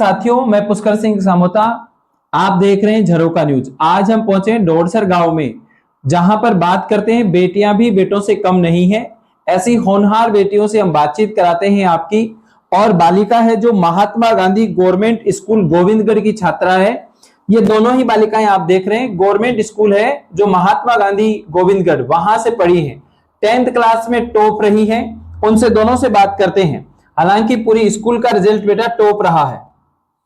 साथियों, मैं पुष्कर सिंह सामोता, आप देख रहे हैं झरोका न्यूज। आज हम पहुंचे हैं डोरसर गांव में, जहां पर बात करते हैं बेटियां भी बेटों से कम नहीं है। ऐसी होनहार बेटियों से हम बातचीत कराते हैं आपकी। और बालिका है जो महात्मा गांधी गवर्नमेंट स्कूल गोविंदगढ़ की छात्रा है। ये दोनों ही बालिकाएं आप देख रहे हैं, गवर्नमेंट स्कूल है जो महात्मा गांधी गोविंदगढ़, वहां से पढ़ी है। 10th क्लास में टॉप रही है। उनसे दोनों से बात करते हैं। हालांकि पूरी स्कूल का रिजल्ट बेटा टॉप रहा है,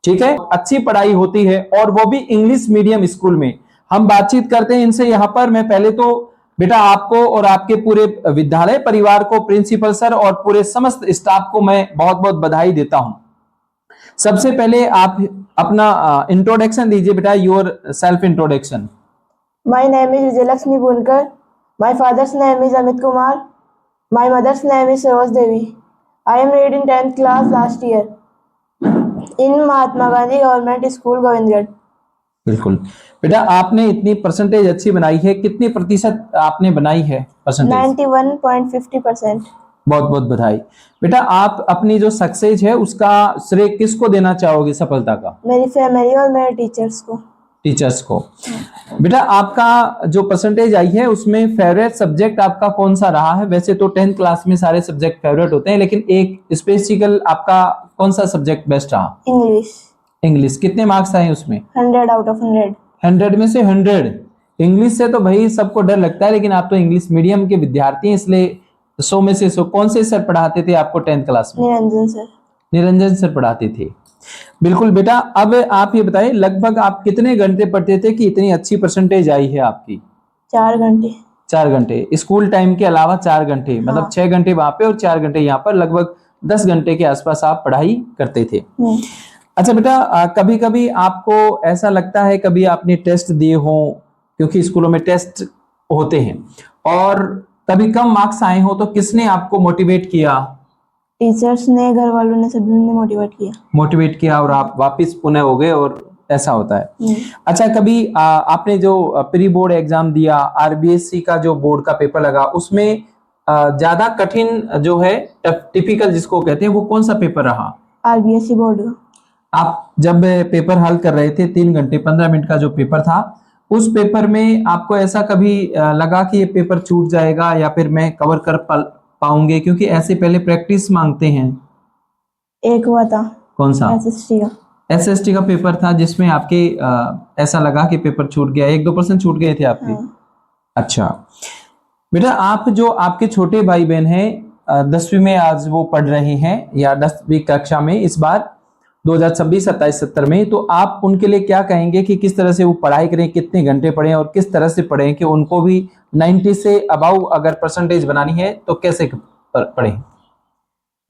ठीक है। अच्छी पढ़ाई होती है और वो भी इंग्लिश मीडियम स्कूल में। हम बातचीत करते हैं इनसे। यहाँ पर मैं पहले तो बेटा आपको और आपके पूरे विद्यालय परिवार को, प्रिंसिपल सर और पूरे समस्त स्टाफ को मैं बहुत बहुत बधाई देता हूं। सबसे पहले आप अपना इंट्रोडक्शन दीजिए बेटा, yourself introduction. My name is Vijaylakshmi Bunkar. My father's name is Amit Kumar. My mother's name is Saroj Devi. I am read in 10th class last year in Mahatma Gandhi government school Govindgarh. बिल्कुल बेटा, आपने इतनी परसेंटेज अच्छी बनाई है। कितनी प्रतिशत आपने बनाई है परसेंटेज? 91.50%। बहुत बहुत बधाई बेटा। आप अपनी जो सक्सेस है उसका श्रेय किसको देना चाहोगे, सफलता का? मेरी फैमिली और मेरे टीचर्स को। टीचर्स को। बेटा आपका जो परसेंटेज आई है उसमें फेवरेट सब्जेक्ट आपका कौन सा रहा है? वैसे तो 10th क्लास में सारे सब्जेक्ट फेवरेट होते हैं, लेकिन एक स्पेसिफिकल आपका कौन सा सब्जेक्ट बेस्ट रहा? इंग्लिश। इंग्लिश। कितने मार्क्स आए उसमें? 100 आउट ऑफ 100। 100 में से 100। इंग्लिश से तो भाई सबको डर लगता है, लेकिन आप तो इंग्लिश मीडियम के विद्यार्थी हैं, इसलिए 100 में से 100। कौन से सर पढ़ाते थे आपको 10th क्लास में? निरंजन सर। निरंजन सर पढ़ाते थे। बिल्कुल बेटा, अब आप ये बताइए लगभग आप कितने घंटे पढ़ते थे कि इतनी अच्छी परसेंटेज आई है आपकी? 4 घंटे। 4 घंटे स्कूल टाइम के अलावा 4 घंटे, मतलब हाँ। 6 घंटे वहां पे और 4 घंटे यहाँ पर, लगभग 10 घंटे के आसपास आप पढ़ाई करते थे। अच्छा बेटा, कभी कभी आपको ऐसा लगता है, कभी आपने टेस्ट दिए हो, क्योंकि स्कूलों में टेस्ट होते हैं, और कभी कम मार्क्स आए हो, तो किसने आपको मोटिवेट किया? टीचर्स ने, घर वालों ने, सभी ने मोटिवेट किया और आप वापस पुनः हो गए, और ऐसा होता है। अच्छा, कभी आपने जो प्री बोर्ड एग्जाम दिया, आरबीएससी का जो बोर्ड का पेपर लगा, उसमें ज्यादा कठिन जो है, टिपिकल जिसको कहते हैं, वो कौन सा पेपर रहा? RBSC board. आप जब पेपर हल कर रहे थे, 3 घंटे 15 मिनट का जो पेपर था, उस पेपर में आपको ऐसा कभी लगा कि ये पेपर छूट जाएगा या फिर मैं कवर कर पाऊंगे? क्योंकि ऐसे पहले प्रैक्टिस मांगते हैं। एक हुआ था। कौन सा? एसएसटी का पेपर था, जिसमें आपके ऐसा लगा कि पेपर छूट गया, 1-2% छूट गए थे आपके। हाँ। अच्छा बेटा, आप जो आपके छोटे भाई बहन हैं 10वीं में आज वो पढ़ रहे हैं, या 10वीं कक्षा में इस बार 2026, 27, 70 में, तो आप उनके लिए क्या कहेंगे कि किस तरह से वो पढ़ाई करें, कितने घंटे पढ़ें और किस तरह से पढ़ें कि उनको भी 90 से अबाउ अगर परसेंटेज बनानी है तो कैसे पढ़ें?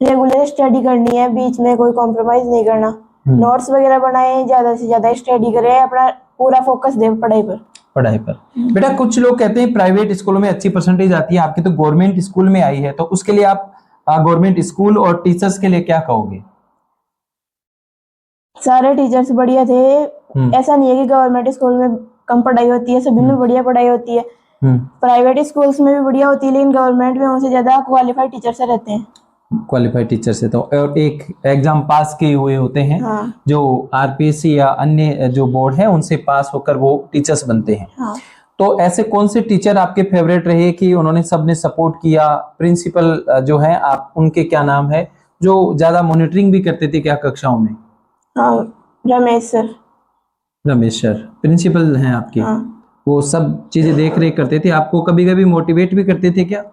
रेगुलर स्टडी करनी है, बीच में कोई कॉम्प्रोमाइज नहीं करना। नोट्स वगैरह बनाए, ज्यादा से ज्यादा स्टडी करें, अपना पूरा फोकस दे पढ़ाई पर। बेटा, कुछ लोग कहते हैं प्राइवेट स्कूलों में अच्छी परसेंटेज आती है, आपकी तो गवर्नमेंट स्कूल में आई है, तो उसके लिए आप गवर्नमेंट स्कूल और टीचर्स के लिए क्या कहोगे? सारे टीचर्स बढ़िया थे। ऐसा नहीं है कि गवर्नमेंट स्कूल में कम पढ़ाई होती है, सभी में बढ़िया पढ़ाई होती है। प्राइवेट स्कूल्स में भी बढ़िया होती है, लेकिन गवर्नमेंट में उनसे ज्यादा क्वालिफाइड टीचर्स रहते हैं। क्वालिफाइड टीचर से तो, और एक एग्जाम पास किए हुए होते हैं। हाँ। जो आरपीएससी या अन्य जो बोर्ड है उनसे पास होकर वो टीचर्स बनते हैं। हाँ। तो ऐसे कौन से टीचर आपके फेवरेट रहे कि उन्होंने सबने सपोर्ट किया? प्रिंसिपल जो है आप, उनके क्या नाम है, जो ज्यादा मॉनिटरिंग भी करते थे क्या कक्षाओं में? हाँ, रमेश सर प्रिंसिपल हैं आपके। हाँ। वो सब चीजें देख रेख करते थे, आपको कभी कभी मोटिवेट भी करते थे क्या?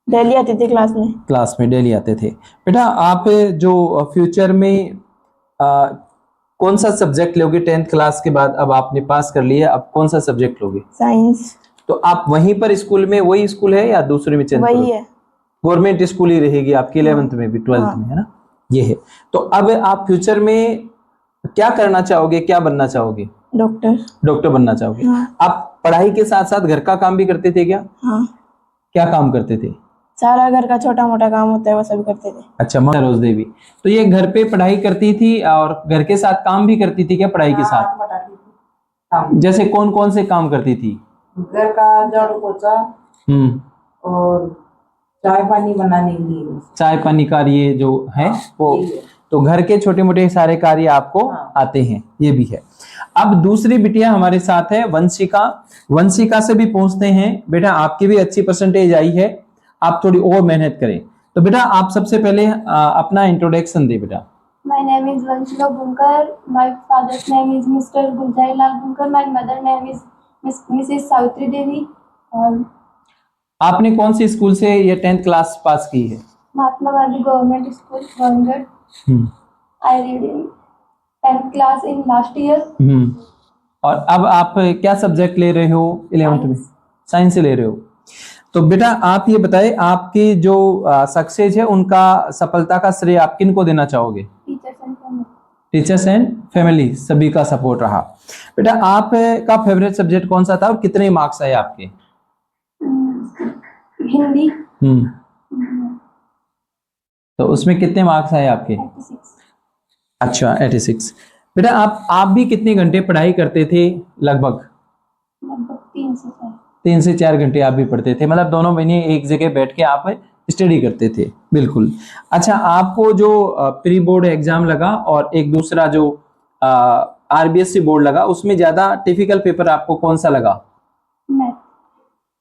डेली आते थे क्लास में डेली आते थे। बेटा, आप जो फ्यूचर में कौन सा सब्जेक्ट लोगे 10th क्लास के बाद? अब आपने पास कर लिया, अब कौन सा सब्जेक्ट लोगे? साइंस। तो आप वहीं पर स्कूल में, वही स्कूल है या दूसरे में चेंज? वही है, गवर्नमेंट स्कूल ही रहेगी आपकी। 11th में भी, 12th में, है ना? ये है। तो अब आप फ्यूचर में क्या करना चाहोगे, क्या बनना चाहोगे? डॉक्टर बनना चाहोगे। हाँ। आप पढ़ाई के साथ साथ घर का काम भी करते थे क्या? हाँ। क्या काम करते थे? सारा घर का छोटा मोटा काम होता है वो सब करते थे। अच्छा, सरोज देवी, तो ये घर पे पढ़ाई करती थी और घर के साथ काम भी करती थी क्या पढ़ाई के साथ? जैसे कौन कौन से काम करती थी? घर का झाड़ू पोछा और चाय पानी बनाने के लिए। चाय पानी का ये जो है वो तो घर के छोटे मोटे सारे कार्य आपको आते हैं, ये भी है। अब दूसरी बिटिया हमारे साथ है वंशिका। वंशिका से भी पूछते हैं, बेटा आपकी भी अच्छी परसेंटेज आई है, आप थोड़ी और मेहनत करें। तो बेटा आप सबसे पहले अपना इंट्रोडक्शन दे बेटा। My name is Vanshika Bunkar. My father's name is Mr. Gulzar Lal Bunkar. My mother name is Mrs. Savitri Devi. और आपने कौन सी स्कूल से ये 10th क्लास पास की है? Mahatma Gandhi government school Vangarh. I read in 10th class in last year. और अब आप क्या सब्जेक्ट ले रहे हो 11th में? साइंस से ले रहे हो। तो बेटा आप ये बताएं, आपकी जो सक्सेस है उनका सफलता का श्रेय आप किन को देना चाहोगे? टीचर्स एंड फैमिली, सभी का सपोर्ट रहा। बेटा आपका फेवरेट सब्जेक्ट कौन सा था और कितने मार्क्स आए आपके? हिंदी. तो उसमें कितने मार्क्स आए आपके? 86. अच्छा 86। बेटा आप भी कितने घंटे पढ़ाई करते थे? लगभग 3 से 4. 3 से 4 घंटे आप भी पढ़ते थे, मतलब दोनों महीने एक जगह बैठ के आप स्टडी करते थे। बिल्कुल। अच्छा आपको जो प्री बोर्ड एग्जाम लगा और एक दूसरा जो आरबीएससी बोर्ड लगा, उसमें ज्यादा टिपिकल पेपर आपको कौन सा लगा?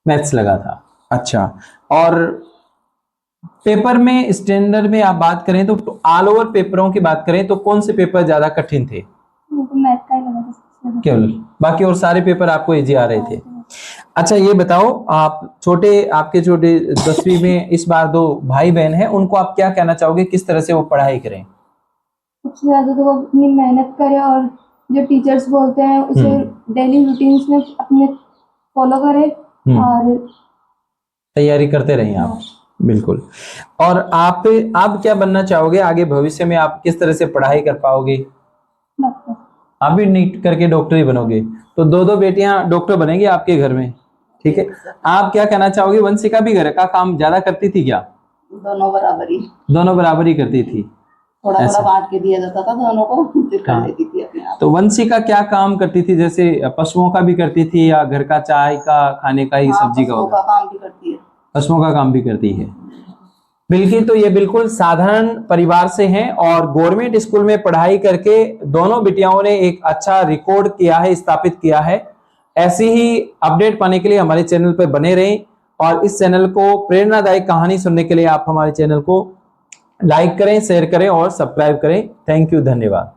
मैथ्स लगा था। अच्छा, और पेपर में स्टैंडर्ड में आप बात करें तो ऑल ओवर पेपरों की बात करें तो कौन से पेपर ज्यादा कठिन थे? मैथ का ही लगा था केवल, बाकी और सारे पेपर आपको इजी आ रहे थे। अच्छा ये बताओ, आपके छोटे 10वीं में इस बार 2 भाई बहन हैं, उनको आप क्या कहना चाहोगे, किस तरह से वो पढ़ाई करें? सबसे ज्यादा तो वो अपनी मेहनत करे और जो टीचर्स बोलते हैं उसे डेली रूटीन्स में अपने फॉलो करे और तैयारी करते रहें आप। बिल्कुल। और आप क्या बनना चाहोगे आगे भविष्य में? आप किस तरह से पढ़ाई कर पाओगे? डॉक्टर. आप भी नीट करके डॉक्टर ही बनोगे, तो 2 बेटियां डॉक्टर बनेंगी आपके घर में। ठीक है, आप क्या कहना चाहोगे? वंशिका भी घर का काम ज्यादा करती थी क्या? दोनों बराबर ही. दोनों बराबर ही करती थी, थोड़ा ऐसा? थोड़ा बांट के दिया जाता था दोनों को, फिर कर लेती थी अपने आप. तो वंशिका क्या काम करती थी? जैसे पशुओं का भी करती थी या घर का चाय का खाने का ही सब्जी का? पशुओं का काम भी करती है. पशुओं का काम भी करती है। बिल्कुल। तो ये बिल्कुल साधारण परिवार से हैं और गवर्नमेंट स्कूल में पढ़ाई करके दोनों बिटियाओं ने एक अच्छा रिकॉर्ड किया है, स्थापित किया है। ऐसी ही अपडेट पाने के लिए हमारे चैनल पर बने रहें और इस चैनल को प्रेरणादायक कहानी सुनने के लिए आप हमारे चैनल को लाइक करें, शेयर करें और सब्सक्राइब करें। थैंक यू, धन्यवाद।